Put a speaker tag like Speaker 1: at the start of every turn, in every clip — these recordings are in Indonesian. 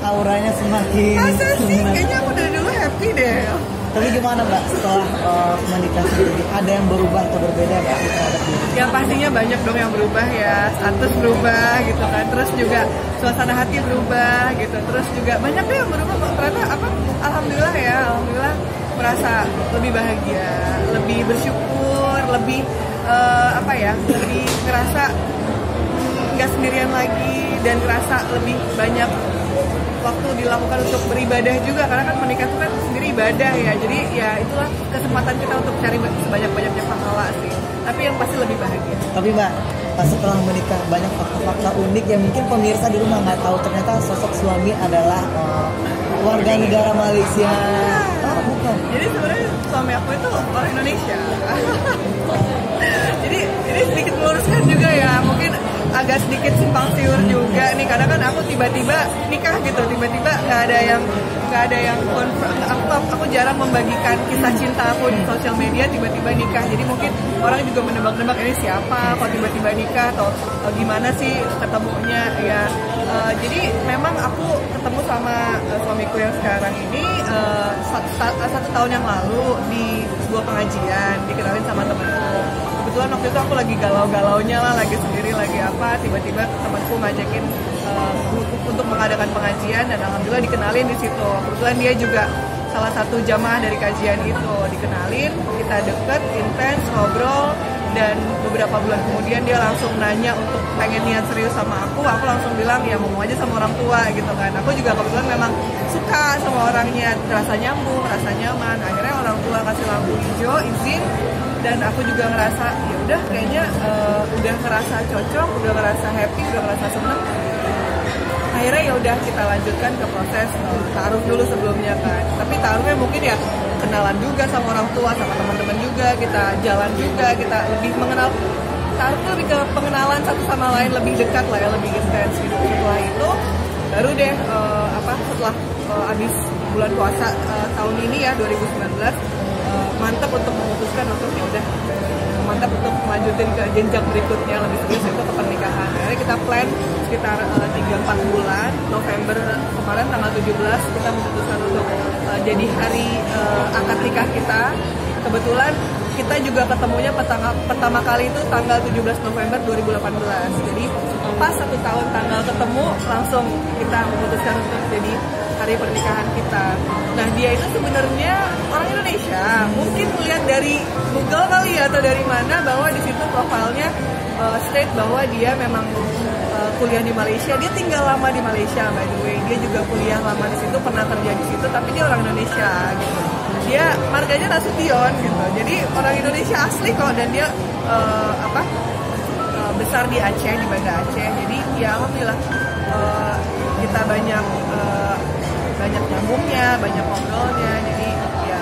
Speaker 1: auranya semakin
Speaker 2: masa sih?
Speaker 1: senang.
Speaker 2: Kayaknya aku dari dulu happy deh.
Speaker 1: Tapi gimana Mbak setelah menikah sendiri? Ada yang berubah atau berbeda nggak terhadap diri?
Speaker 2: Ya pastinya banyak dong yang berubah ya, status berubah gitu kan, terus juga suasana hati berubah gitu, terus juga banyak deh yang berubah. Ternyata apa? Alhamdulillah ya, alhamdulillah merasa lebih bahagia, lebih bersyukur, lebih apa ya, lebih ngerasa nggak sendirian lagi dan ngerasa lebih banyak waktu dilakukan untuk beribadah juga, karena kan menikah itu kan sendiri ibadah ya, jadi ya itulah kesempatan kita untuk cari sebanyak-banyaknya pahala sih, tapi yang pasti lebih bahagia.
Speaker 1: Tapi Mbak, pas setelah menikah banyak fakta-fakta unik yang mungkin pemirsa di rumah nggak tahu, ternyata sosok suami adalah warga negara Malaysia. Oh, bukan.
Speaker 2: Jadi sebenarnya suami aku itu orang Indonesia. Jadi ini sedikit meluruskan juga ya, mungkin agak sedikit simpang siur juga nih, karena kan aku tiba-tiba nikah gitu, tiba-tiba nggak ada yang aku jarang membagikan kisah cinta aku di sosial media, tiba-tiba nikah. Jadi mungkin orang juga menebak-nebak ini siapa, kok tiba-tiba nikah atau gimana sih ketemunya ya. Jadi memang aku ketemu sama suamiku yang sekarang ini 1 tahun yang lalu di sebuah pengajian, dikenalin sama temanku. Kebetulan waktu itu aku lagi galau-galaunya lah, lagi sendiri, lagi apa, tiba-tiba temanku ngajakin untuk mengadakan pengajian, dan alhamdulillah dikenalin di situ. Kebetulan dia juga salah satu jamaah dari kajian itu, dikenalin, kita deket, intens, ngobrol, dan beberapa bulan kemudian dia langsung nanya untuk pengen niat serius sama aku langsung bilang ya mau aja sama orang tua gitu kan. Aku juga kebetulan memang suka sama orangnya, rasa nyambung, rasa nyaman. Akhirnya orang tua kasih lampu hijau, izin, dan aku juga ngerasa ya udah kayaknya udah ngerasa cocok, udah ngerasa happy, udah ngerasa seneng. Akhirnya ya udah kita lanjutkan ke proses taruh dulu sebelumnya kan. Tapi taruhnya mungkin ya kenalan juga sama orang tua, sama teman-teman juga, kita jalan juga, kita lebih mengenal. Taruh tuh lebih ke pengenalan satu sama lain, lebih dekat lah ya, lebih intens gitu. Setelah itu baru deh setelah habis bulan puasa tahun ini ya 2019 mantap untuk memutuskan untuk ya udah mantap untuk melanjutin ke jenjang berikutnya lebih serius, itu ke pernikahan. Akhirnya kita plan sekitar 3-4 bulan, November kemarin tanggal 17 kita memutuskan untuk jadi hari akad nikah kita. Kebetulan kita juga ketemunya pertama kali itu tanggal 17 November 2018. Jadi pas 1 tahun tanggal ketemu langsung kita memutuskan untuk jadi hari pernikahan kita. Nah dia itu sebenarnya orang Indonesia, mungkin melihat dari Google kali ya atau dari mana, bahwa di situ profilnya state bahwa dia memang kuliah di Malaysia. Dia tinggal lama di Malaysia by the way. Dia juga kuliah lama di situ, pernah kerja di situ, tapi dia orang Indonesia gitu. Dia marganya Nasution gitu. Jadi orang Indonesia asli kok, dan dia besar di Aceh, di Banda Aceh. Jadi ya alhamdulillah kita banyak nyambungnya, banyak ngobrolnya. Jadi ya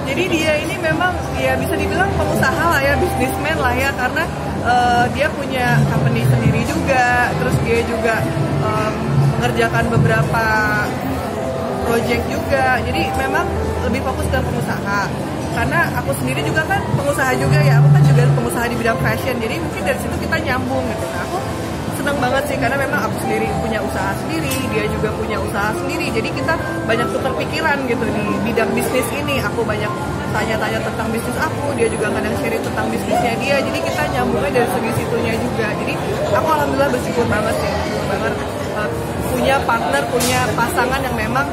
Speaker 2: jadi dia ini memang ya bisa dibilang pengusaha lah ya, businessman lah ya, karena dia punya company sendiri juga, terus dia juga mengerjakan beberapa project juga. Jadi memang lebih fokus ke pengusaha. Karena aku sendiri juga kan pengusaha juga ya, aku kan juga pengusaha di bidang fashion. Jadi mungkin dari situ kita nyambung gitu. Nah aku senang banget sih, karena memang aku sendiri punya usaha sendiri, dia juga punya usaha sendiri. Jadi kita banyak tukar pikiran gitu di bidang bisnis ini. Aku banyak tanya-tanya tentang bisnis aku, dia juga kadang sharing tentang bisnisnya dia. Jadi kita nyambungnya dari segi situnya juga. Jadi aku alhamdulillah bersyukur banget ya, punya partner, punya pasangan yang memang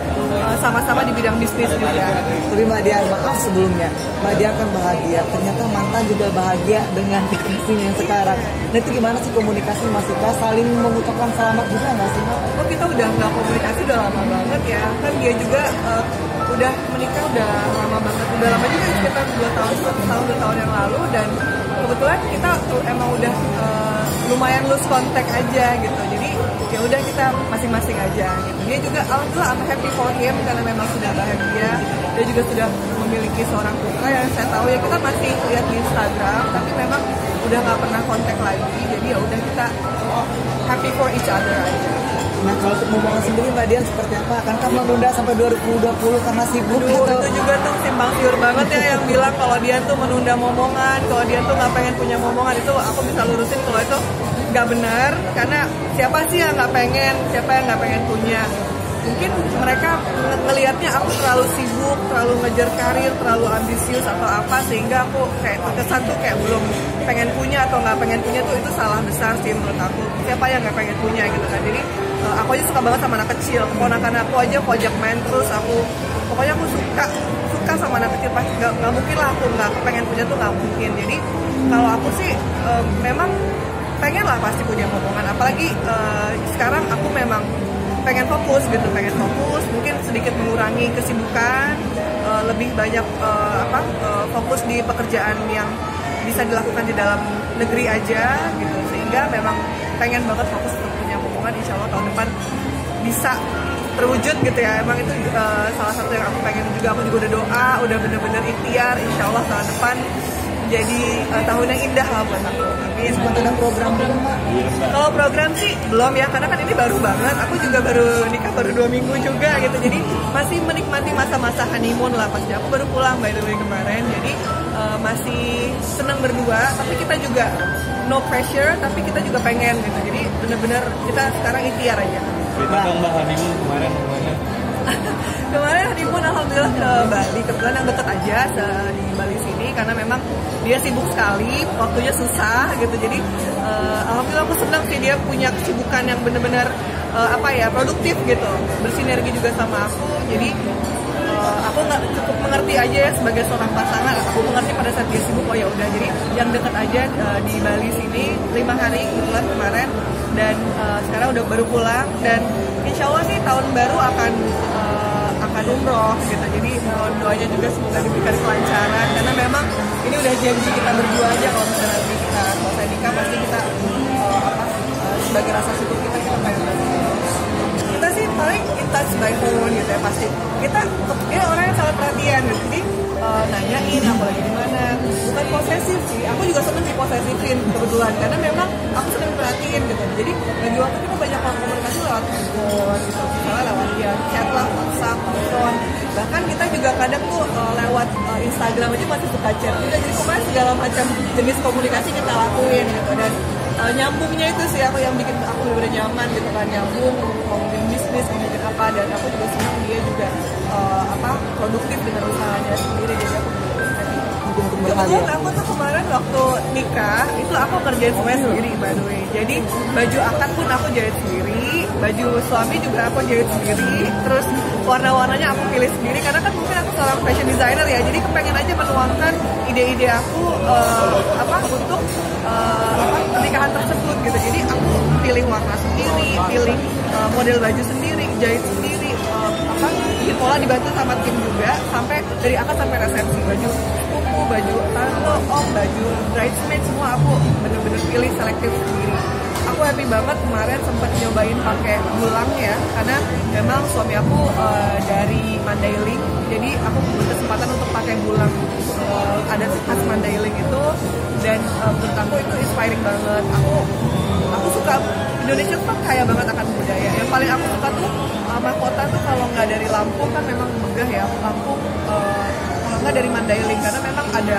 Speaker 2: sama-sama di bidang bisnis juga.
Speaker 1: Tapi Mbak Dian, maaf sebelumnya, Mbak Dian kan bahagia, ternyata mantan juga bahagia dengan kekasihnya yang sekarang. Nah itu gimana sih komunikasi masihkah saling mengucapkan selamat juga nggak sih Mbak?
Speaker 2: Oh kita udah nggak komunikasi udah lama banget ya, kan dia juga udah menikah udah lama banget, udah lama juga sekitar 2 tahun yang lalu, dan kebetulan kita emang udah lumayan lose contact aja gitu. Jadi ya udah kita masing-masing aja gitu. Dia juga alhamdulillah I'm happy for him karena memang sudah bahagia. Dia juga sudah memiliki seorang putra yang saya tahu ya, kita masih lihat di Instagram tapi memang udah nggak pernah kontak lagi. Jadi ya udah kita happy for each other aja.
Speaker 1: Nah kalau untuk momongan sendiri Mbak Dian seperti apa? Kan kamu menunda sampai 2020 karena sibuk gitu.
Speaker 2: Itu juga tuh simpang siur banget ya yang bilang kalau dia tuh menunda momongan, kalau dia tuh nggak pengen punya momongan. Itu aku bisa lurusin kalau itu nggak benar, karena siapa sih yang nggak pengen, siapa yang nggak pengen punya. Mungkin mereka ngelihatnya aku terlalu sibuk, terlalu ngejar karir, terlalu ambisius atau apa, sehingga aku kayak terkesan tuh kayak belum pengen punya atau nggak pengen punya tuh, itu salah besar sih menurut aku. Siapa yang nggak pengen punya gitu kan. Jadi aku aja suka banget sama anak kecil, keponakan aku aja aku ajak main terus, pokoknya aku suka sama anak kecil, pasti nggak mungkin lah aku nggak pengen punya tuh, nggak mungkin. Jadi kalau aku sih memang pengen lah pasti punya momongan, apalagi sekarang aku memang pengen fokus, mungkin sedikit mengurangi kesibukan, lebih banyak fokus di pekerjaan yang bisa dilakukan di dalam negeri aja gitu, sehingga memang pengen banget fokus untuk punya momongan. Insya Allah tahun depan bisa terwujud gitu ya. Emang itu salah satu yang aku pengen juga. Aku juga udah doa, udah bener-bener ikhtiar, insya Allah tahun depan jadi tahun yang indah lah buat aku. Amin.
Speaker 1: Sempat ada program belum, Mbak?
Speaker 2: Kalau program sih belum ya, karena kan ini baru banget. Aku juga baru nikah baru 2 minggu juga gitu. Jadi masih menikmati masa-masa honeymoon lah. Pasti aku baru pulang by the way kemarin. Jadi masih senang berdua. Tapi kita juga no pressure. Tapi kita juga pengen gitu. Jadi bener-bener kita sekarang ikhtiar aja.
Speaker 3: Cerita dong Mbak, honeymoon kemarin gimana?
Speaker 2: Kemarin honeymoon alhamdulillah ke Bali, kebetulan yang deket aja di Bali sini, karena memang dia sibuk sekali, waktunya susah gitu. Jadi alhamdulillah aku senang sih dia punya kesibukan yang benar-benar produktif gitu, bersinergi juga sama aku. Jadi aku nggak cukup mengerti aja ya sebagai seorang pasangan, aku mengerti pada saat dia sibuk, oh ya udah, jadi yang deket aja di Bali sini 5 hari kebetulan kemarin, dan sekarang udah baru pulang, dan insya Allah sih tahun baru akan umroh gitu. Jadi mohon doanya juga semoga diberikan kelancaran, karena memang ini udah janji kita berdua aja, kalau misalnya nanti kita selesai nikah pasti kita sebagai rasa syukur kita pengen kita sih paling in touch by phone gitu ya, pasti kita orang yang sangat perhatian gitu. Jadi nanyain aku lagi di mana, bukan posesif sih, aku juga seneng diposesifin kebetulan, karena memang aku seneng perhatiin gitu. Jadi bagi waktu kita banyak komunikasi lewat handphone gitu, misalnya lewat chat lah, WhatsApp, telepon, bahkan kita juga kadang tuh lewat Instagram aja masih suka chat juga. Jadi pokoknya segala macam jenis komunikasi kita lakuin gitu, dan nyambungnya itu sih aku yang bikin aku bener-bener nyaman gitu kan, nyambung, ngomongin bisnis, ngomongin apa, dan aku juga senang dia juga produktif dengan usahanya sendiri. Jadi aku kebetulan aku tuh kemarin waktu nikah itu aku kerjain semuanya sendiri by the way. Jadi baju akad pun aku jahit sendiri, baju suami juga aku jahit sendiri, terus warna-warnanya aku pilih sendiri, karena kan mungkin aku seorang fashion designer ya, jadi kepengen aja menuangkan ide-ide aku untuk pernikahan tersebut gitu. Jadi aku pilih warna sendiri, pilih model baju sendiri, jahit sendiri, pola dibantu sama tim juga, sampai dari akad sampai resepsi, baju sepupu, baju tante, baju bridesmaid, semua aku bener-bener pilih selektif sendiri. Aku happy banget kemarin sempat nyobain pakai bulang ya, karena memang suami aku dari Mandailing, jadi aku berkesempatan untuk pakai bulang adat khas Mandailing itu, dan menurut aku itu inspiring banget. Aku suka Indonesia tuh kaya banget akan budaya. Yang paling aku suka tuh mahkota tuh kalau nggak dari Lampung kan memang megah ya, Lampung kalau nggak dari Mandailing, karena memang ada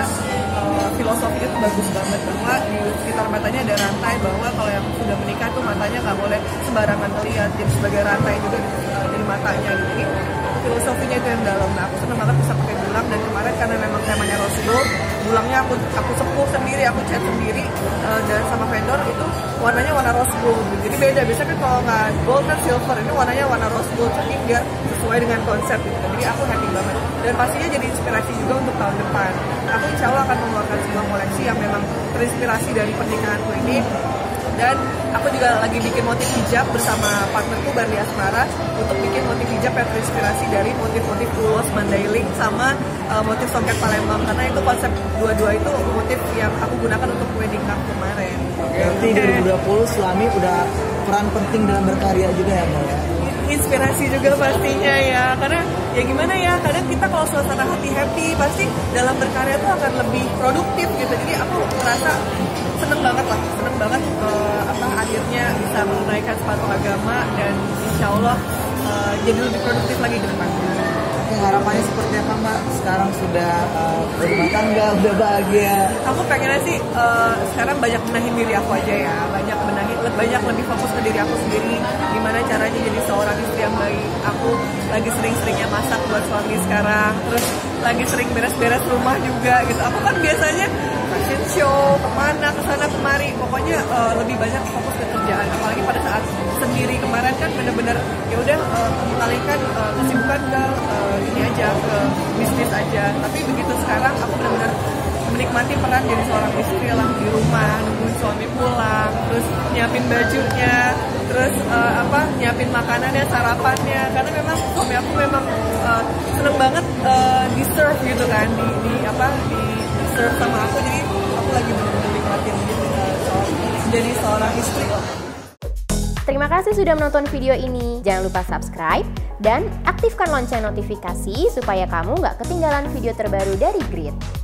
Speaker 2: filosofi itu bagus banget, bahwa di sekitar matanya ada rantai, bahwa kalau yang sudah menikah tuh matanya nggak boleh sembarangan melihat, jadi sebagai rantai juga dari matanya gitu. Jadi filosofinya itu yang dalam. Nah, aku senang banget bisa pakai bulang, dan kemarin karena memang temanya rose gold, bulangnya aku sepuh sendiri, aku cat sendiri, dan sama vendor itu warnanya warna rose gold. Jadi beda, biasanya kan kalau nggak gold kan silver, ini warnanya warna rose gold, jadi biar sesuai dengan konsep gitu. Jadi aku happy banget, dan pastinya jadi inspirasi juga untuk tahun depan. Aku insya Allah akan mengeluarkan sebuah koleksi yang memang terinspirasi dari pernikahanku ini. Dan aku juga lagi bikin motif hijab bersama partnerku Barli Asmara, untuk bikin motif hijab yang terinspirasi dari motif-motif ulos Mandailing sama motif songket Palembang, karena itu konsep dua-dua itu motif yang aku gunakan untuk wedding gown kemarin.
Speaker 1: Berarti 2020 suami udah peran penting dalam berkarya juga ya, Mbak ya?
Speaker 2: Inspirasi juga pastinya ya, karena ya gimana ya, kadang kita kalau suasana hati happy pasti dalam berkarya tuh akan lebih produktif gitu. Jadi aku merasa seneng banget akhirnya bisa menunaikan sepatu agama, dan insya Allah jadi lebih produktif lagi ke depan.
Speaker 1: Oke, harapannya seperti apa Mbak? Sekarang sudah berumah tangga, udah bahagia.
Speaker 2: Aku pengennya sih sekarang banyak benahin diri aku aja ya, banyak lebih fokus ke diri aku sendiri, gimana caranya jadi seorang istri yang baik. Aku lagi sering-seringnya masak buat suami sekarang, terus lagi sering beres-beres rumah juga gitu. Aku kan biasanya fashion show, kemana, kesana kemari, pokoknya lebih banyak fokus ke kerjaan. Apalagi pada saat sendiri kemarin kan bener-bener ya udah mengalihkan kesibukan ke ini aja, ke bisnis aja. Tapi begitu sekarang aku bener-bener menikmati peran jadi seorang istri lah di rumah, nungguin suami pulang, terus nyiapin bajunya, terus nyiapin makanannya, sarapannya. Karena memang suami aku memang seneng banget di serve gitu kan, di serve sama aku. Jadi aku lagi bener-bener nikmatin jadi seorang istri.
Speaker 4: Terima kasih sudah menonton video ini. Jangan lupa subscribe dan aktifkan lonceng notifikasi supaya kamu nggak ketinggalan video terbaru dari Grit.